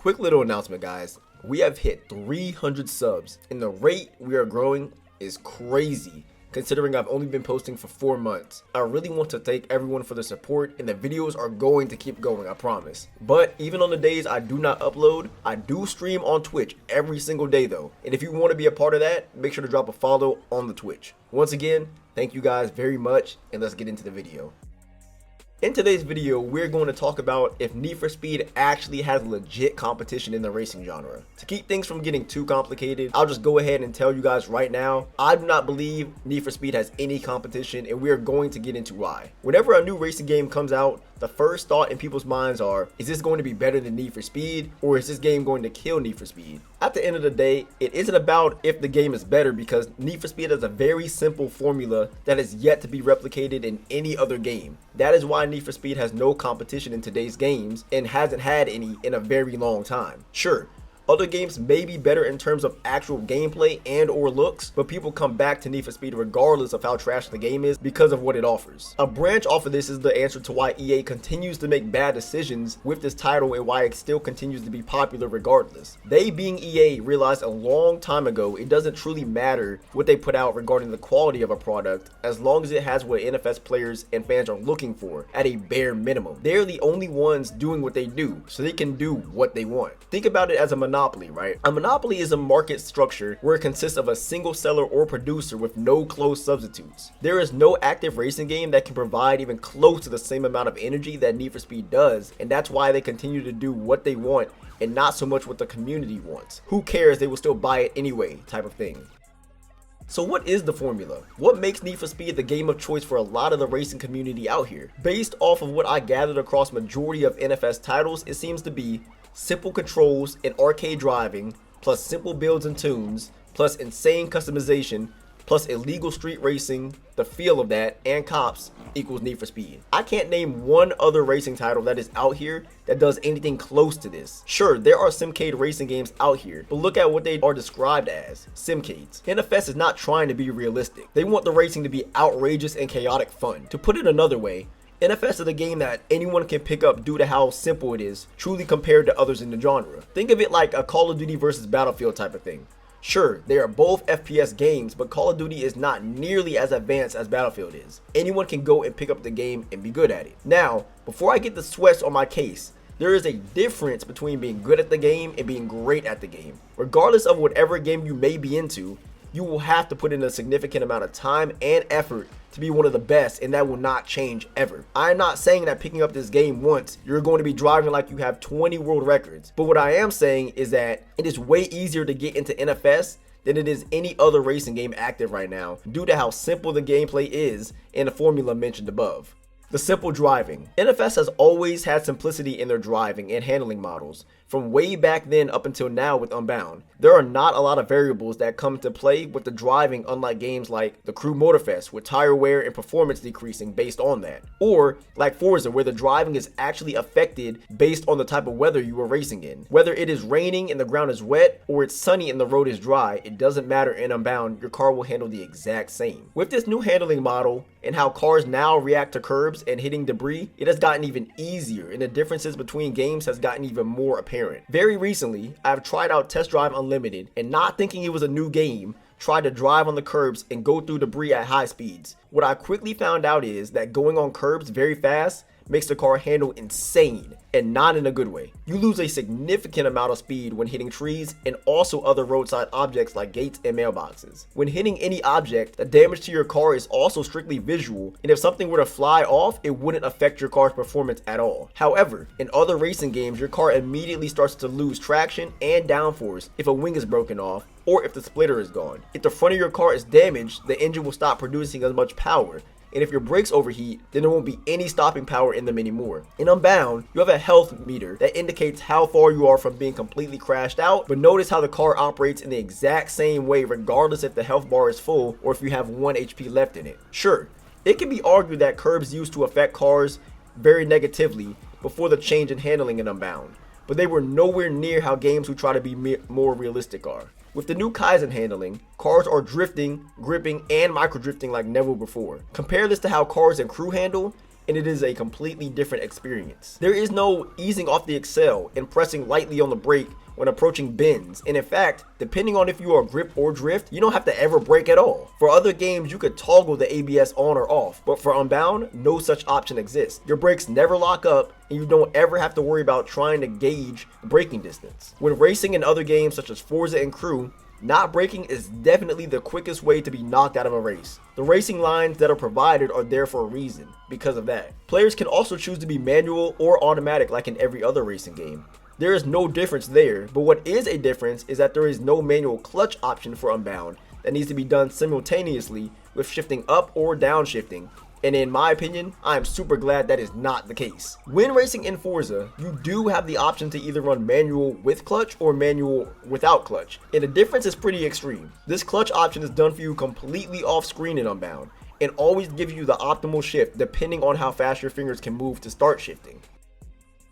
Quick little announcement, guys. We have hit 300 subs, and the rate we are growing is crazy, considering I've only been posting for 4 months. I really want to thank everyone for the support, and the videos are going to keep going, I promise. But even on the days I do not upload, I do stream on Twitch every single day though. And if you want to be a part of that, make sure to drop a follow on the Twitch. Once again, thank you guys very much, and let's get into the video. In today's video, we're going to talk about if Need for Speed actually has legit competition in the racing genre. To keep things from getting too complicated, I'll just go ahead and tell you guys right now, I do not believe Need for Speed has any competition, and we are going to get into why. Whenever a new racing game comes out, the first thought in people's minds are, is this going to be better than Need for Speed, or is this game going to kill Need for Speed? At the end of the day, it isn't about if the game is better, because Need for Speed has a very simple formula that is yet to be replicated in any other game. That is why Need for Speed has no competition in today's games and hasn't had any in a very long time. Sure, other games may be better in terms of actual gameplay and or looks, but people come back to Need for Speed regardless of how trash the game is because of what it offers. A branch off of this is the answer to why EA continues to make bad decisions with this title and why it still continues to be popular regardless. They, being EA, realized a long time ago it doesn't truly matter what they put out regarding the quality of a product as long as it has what NFS players and fans are looking for at a bare minimum. They're the only ones doing what they do, so they can do what they want. Think about it as a monopoly, right? A monopoly is a market structure where it consists of a single seller or producer with no close substitutes. There is no active racing game that can provide even close to the same amount of energy that Need for Speed does, and that's why they continue to do what they want and not so much what the community wants. Who cares, they will still buy it anyway type of thing. So what is the formula? What makes Need for Speed the game of choice for a lot of the racing community out here? Based off of what I gathered across majority of NFS titles, it seems to be simple controls and arcade driving, plus simple builds and tunes, plus insane customization, plus illegal street racing, the feel of that, and cops equals Need for Speed. I can't name one other racing title that is out here that does anything close to this. Sure, there are simcade racing games out here, but look at what they are described as, simcades. NFS is not trying to be realistic. They want the racing to be outrageous and chaotic fun. To put it another way, NFS is a game that anyone can pick up due to how simple it is, truly compared to others in the genre. Think of it like a Call of Duty versus Battlefield type of thing. Sure, they are both FPS games, but Call of Duty is not nearly as advanced as Battlefield is. Anyone can go and pick up the game and be good at it. Now, before I get the sweats on my case, there is a difference between being good at the game and being great at the game. Regardless of whatever game you may be into, you will have to put in a significant amount of time and effort to be one of the best, and that will not change ever. I'm not saying that picking up this game once, you're going to be driving like you have 20 world records. But what I am saying is that it is way easier to get into NFS than it is any other racing game active right now, due to how simple the gameplay is and the formula mentioned above. The simple driving. NFS has always had simplicity in their driving and handling models, from way back then up until now with Unbound. There are not a lot of variables that come into play with the driving, unlike games like the Crew Motorfest with tire wear and performance decreasing based on that. Or like Forza, where the driving is actually affected based on the type of weather you are racing in. Whether it is raining and the ground is wet, or it's sunny and the road is dry, it doesn't matter in Unbound, your car will handle the exact same. With this new handling model and how cars now react to curbs and hitting debris, it has gotten even easier, and the differences between games has gotten even more apparent. Very recently, I've tried out Test Drive Unlimited, and not thinking it was a new game, tried to drive on the curbs and go through debris at high speeds. What I quickly found out is that going on curbs very fast makes the car handle insane, and not in a good way. You lose a significant amount of speed when hitting trees and also other roadside objects like gates and mailboxes. When hitting any object, the damage to your car is also strictly visual, and if something were to fly off, it wouldn't affect your car's performance at all. However, in other racing games, your car immediately starts to lose traction and downforce if a wing is broken off, or if the splitter is gone. If the front of your car is damaged, the engine will stop producing as much power, and if your brakes overheat, then there won't be any stopping power in them anymore. In Unbound, you have a health meter that indicates how far you are from being completely crashed out, but notice how the car operates in the exact same way regardless if the health bar is full or if you have 1 HP left in it. Sure, it can be argued that curbs used to affect cars very negatively before the change in handling in Unbound, but they were nowhere near how games who try to be more realistic are. With the new Kaizen handling, cars are drifting, gripping, and micro-drifting like never before. Compare this to how cars in Crew handle, and it is a completely different experience. There is no easing off the accel and pressing lightly on the brake when approaching bends, and in fact, depending on if you are grip or drift, you don't have to ever brake at all. For other games, you could toggle the ABS on or off, but for Unbound, no such option exists. Your brakes never lock up, and you don't ever have to worry about trying to gauge braking distance. When racing in other games such as Forza and Crew, not braking is definitely the quickest way to be knocked out of a race. The racing lines that are provided are there for a reason, because of that. Players can also choose to be manual or automatic like in every other racing game. There is no difference there, but what is a difference is that there is no manual clutch option for Unbound that needs to be done simultaneously with shifting up or downshifting. And in my opinion, I am super glad that is not the case. When racing in Forza, you do have the option to either run manual with clutch or manual without clutch, and the difference is pretty extreme. This clutch option is done for you completely off screen in Unbound, and always gives you the optimal shift depending on how fast your fingers can move to start shifting.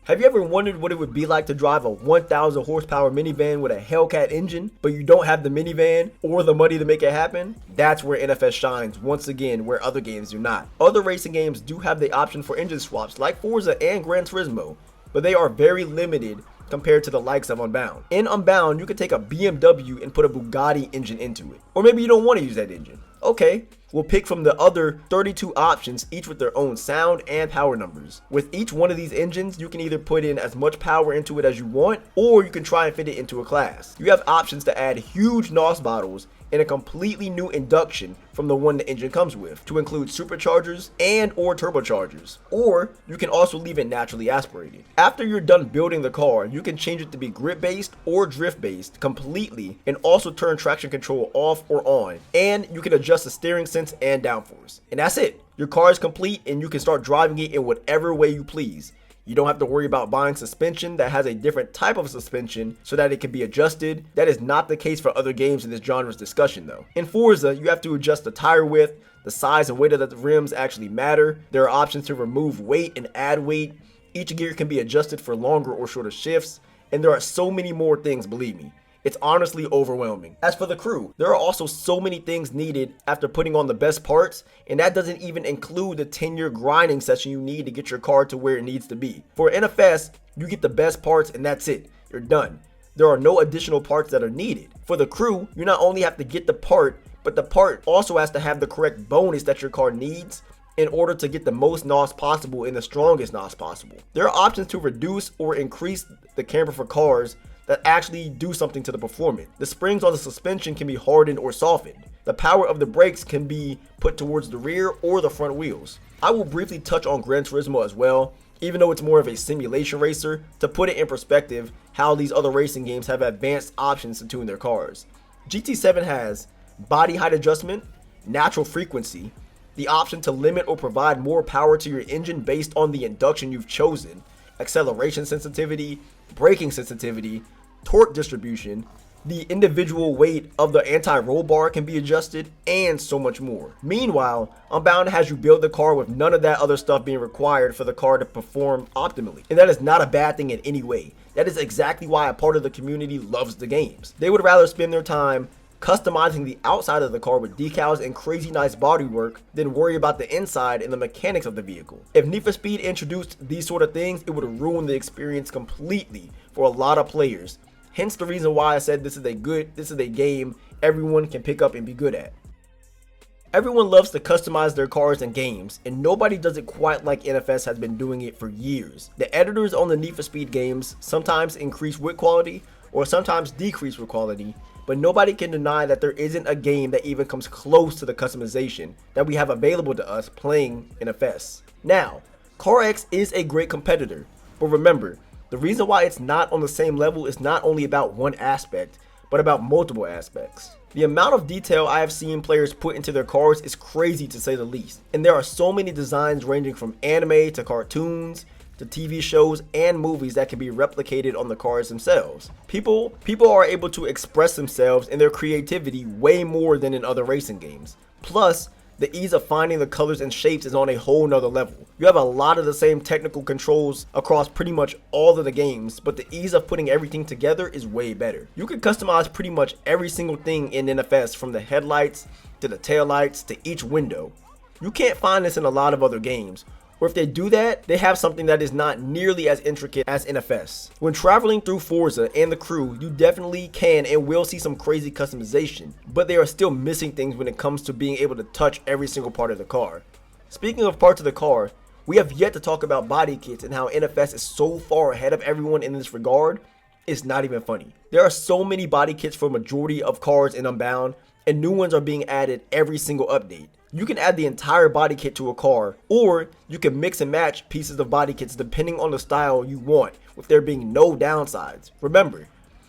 Have you ever wondered what it would be like to drive a 1,000 horsepower minivan with a Hellcat engine, but you don't have the minivan or the money to make it happen? That's where NFS shines once again, where other games do not. Other racing games do have the option for engine swaps like Forza and Gran Turismo, but they are very limited compared to the likes of Unbound. In Unbound, you could take a BMW and put a Bugatti engine into it. Or maybe you don't want to use that engine. Okay, we'll pick from the other 32 options, each with their own sound and power numbers. With each one of these engines, you can either put in as much power into it as you want, or you can try and fit it into a class. You have options to add huge NOS bottles and a completely new induction from the one the engine comes with, to include superchargers and or turbochargers, or you can also leave it naturally aspirated. After you're done building the car, you can change it to be grip based or drift based completely, and also turn traction control off or on, and you can adjust the steering sense and downforce. And that's it. Your car is complete and you can start driving it in whatever way you please. You don't have to worry about buying suspension that has a different type of suspension so that it can be adjusted. That is not the case for other games in this genre's discussion though. In Forza, you have to adjust the tire width, the size and weight of the rims actually matter. There are options to remove weight and add weight. Each gear can be adjusted for longer or shorter shifts, and there are so many more things, believe me. It's honestly overwhelming. As for the Crew, there are also so many things needed after putting on the best parts, and that doesn't even include the 10-year grinding session you need to get your car to where it needs to be. For NFS, you get the best parts and that's it. You're done. There are no additional parts that are needed. For the Crew, you not only have to get the part, but the part also has to have the correct bonus that your car needs in order to get the most NOS possible and the strongest NOS possible. There are options to reduce or increase the camber for cars that actually do something to the performance. The springs on the suspension can be hardened or softened. The power of the brakes can be put towards the rear or the front wheels. I will briefly touch on Gran Turismo as well, even though it's more of a simulation racer, to put it in perspective how these other racing games have advanced options to tune their cars. GT7 has body height adjustment, natural frequency, the option to limit or provide more power to your engine based on the induction you've chosen, acceleration sensitivity, braking sensitivity, torque distribution, the individual weight of the anti-roll bar can be adjusted, and so much more. Meanwhile, Unbound has you build the car with none of that other stuff being required for the car to perform optimally. And that is not a bad thing in any way. That is exactly why a part of the community loves the games. They would rather spend their time customizing the outside of the car with decals and crazy nice bodywork than worry about the inside and the mechanics of the vehicle. If Need for Speed introduced these sort of things, it would ruin the experience completely for a lot of players. Hence the reason why I said this is a game everyone can pick up and be good at. Everyone loves to customize their cars and games, and nobody does it quite like NFS has been doing it for years. The editors on the Need for Speed games sometimes increase with quality or sometimes decrease with quality, but nobody can deny that there isn't a game that even comes close to the customization that we have available to us playing NFS. Now, CarX is a great competitor, but remember, the reason why it's not on the same level is not only about one aspect, but about multiple aspects. The amount of detail I have seen players put into their cars is crazy to say the least, and there are so many designs ranging from anime to cartoons to TV shows and movies that can be replicated on the cars themselves. People are able to express themselves and their creativity way more than in other racing games. Plus, the ease of finding the colors and shapes is on a whole nother level. You have a lot of the same technical controls across pretty much all of the games, but the ease of putting everything together is way better. You can customize pretty much every single thing in NFS, from the headlights to the taillights to each window. You can't find this in a lot of other games, Or if they do that, they have something that is not nearly as intricate as NFS. When traveling through Forza and the crew, you definitely can and will see some crazy customization, but they are still missing things when it comes to being able to touch every single part of the car. Speaking of parts of the car, we have yet to talk about body kits and how NFS is so far ahead of everyone in this regard. It's not even funny. There are so many body kits for a majority of cars in Unbound, and new ones are being added every single update. You can add the entire body kit to a car, or you can mix and match pieces of body kits depending on the style you want, with there being no downsides. Remember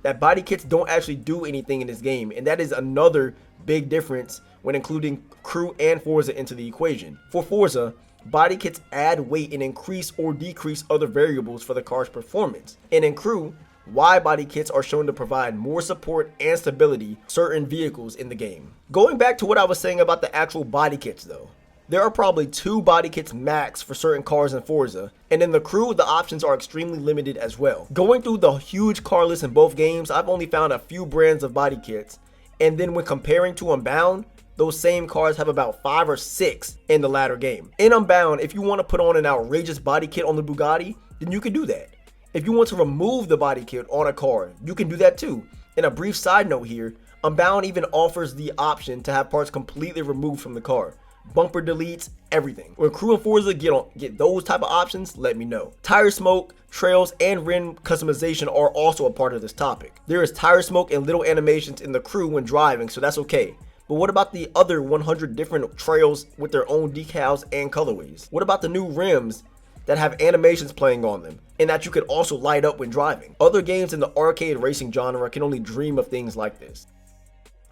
that body kits don't actually do anything in this game, and that is another big difference when including crew and Forza into the equation. For Forza, body kits add weight and increase or decrease other variables for the car's performance, and in crew, wide body kits are shown to provide more support and stability to certain vehicles in the game. Going back to what I was saying about the actual body kits though, there are probably 2 body kits max for certain cars in Forza, and in the crew the options are extremely limited as well. Going through the huge car list in both games, I've only found a few brands of body kits, and then when comparing to Unbound, those same cars have about 5 or 6 in the latter game. In Unbound, if you want to put on an outrageous body kit on the Bugatti, then you can do that. If you want to remove the body kit on a car, you can do that too. And a brief side note here, Unbound even offers the option to have parts completely removed from the car. Bumper deletes, everything. When crew and Forza get those type of options, let me know. Tire smoke, trails, and rim customization are also a part of this topic. There is tire smoke and little animations in the crew when driving, so that's okay. But what about the other 100 different trails with their own decals and colorways? What about the new rims that have animations playing on them and that you could also light up when driving? Other games in the arcade racing genre can only dream of things like this.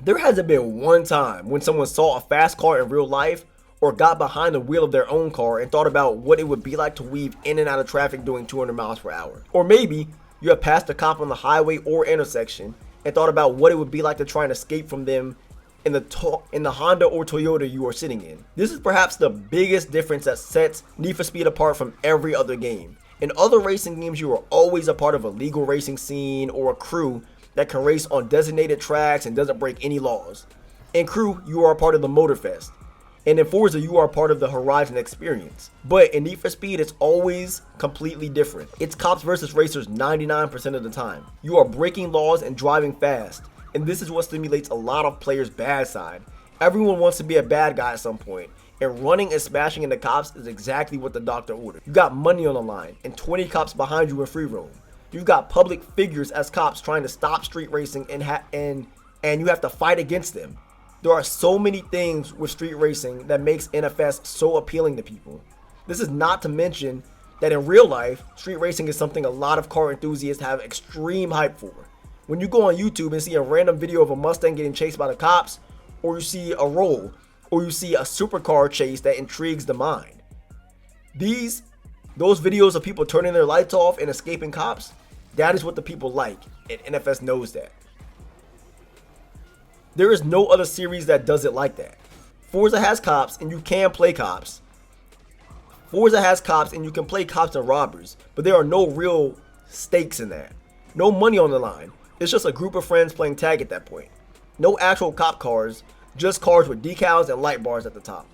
There hasn't been one time when someone saw a fast car in real life or got behind the wheel of their own car and thought about what it would be like to weave in and out of traffic doing 200 miles per hour. Or maybe you have passed a cop on the highway or intersection and thought about what it would be like to try and escape from them in the Honda or Toyota you are sitting in. This is perhaps the biggest difference that sets Need for Speed apart from every other game. In other racing games, you are always a part of a legal racing scene or a crew that can race on designated tracks and doesn't break any laws. In crew, you are a part of the Motorfest. And in Forza, you are part of the Horizon experience. But in Need for Speed, it's always completely different. It's cops versus racers 99% of the time. You are breaking laws and driving fast. And this is what stimulates a lot of players' bad side. Everyone wants to be a bad guy at some point, and running and smashing into cops is exactly what the doctor ordered. You got money on the line, and 20 cops behind you in free roam. You've got public figures as cops trying to stop street racing, and you have to fight against them. There are so many things with street racing that makes NFS so appealing to people. This is not to mention that in real life, street racing is something a lot of car enthusiasts have extreme hype for. When you go on YouTube and see a random video of a Mustang getting chased by the cops, or you see a roll, or you see a supercar chase that intrigues the mind. Those videos of people turning their lights off and escaping cops, that is what the people like, and NFS knows that. There is no other series that does it like that. Forza has cops and you can play cops. Forza has cops and you can play cops and robbers, but there are no real stakes in that. No money on the line. It's just a group of friends playing tag at that point. No actual cop cars, just cars with decals and light bars at the top.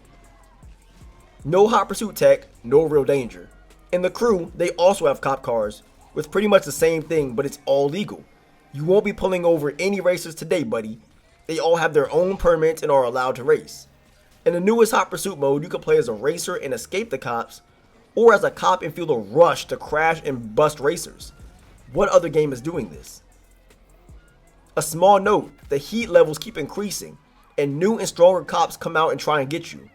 No hot pursuit tech, no real danger. In the crew, they also have cop cars, with pretty much the same thing, but it's all legal. You won't be pulling over any racers today, buddy. They all have their own permits and are allowed to race. In the newest hot pursuit mode, you can play as a racer and escape the cops, or as a cop and feel the rush to crash and bust racers. What other game is doing this? A small note, the heat levels keep increasing, and new and stronger cops come out and try and get you.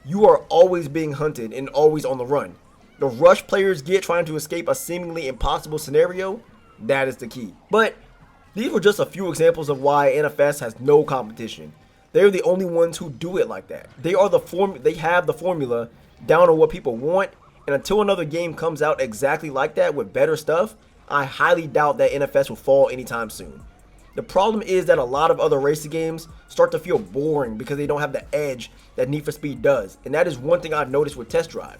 You are always being hunted and always on the run. The rush players get trying to escape a seemingly impossible scenario, that is the key. But these were just a few examples of why NFS has no competition. They're the only ones who do it like that. They have the formula down on what people want, and until another game comes out exactly like that with better stuff, I highly doubt that NFS will fall anytime soon. The problem is that a lot of other racing games start to feel boring because they don't have the edge that Need for Speed does, and that is one thing I've noticed with Test Drive.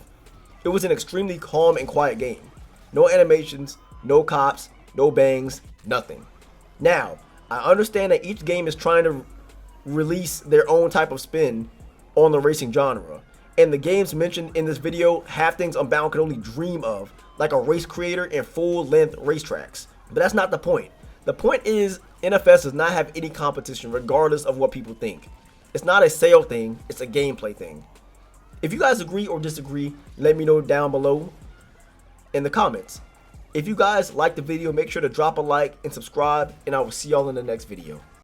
It was an extremely calm and quiet game. No animations, no cops, no bangs, nothing. Now, I understand that each game is trying to release their own type of spin on the racing genre, And the games mentioned in this video have things Unbound could only dream of, like a race creator and full-length racetracks. But that's not the point. The point is NFS does not have any competition regardless of what people think. It's not a sale thing, it's a gameplay thing. If you guys agree or disagree, let me know down below in the comments. If you guys like the video, make sure to drop a like and subscribe, and I will see y'all in the next video.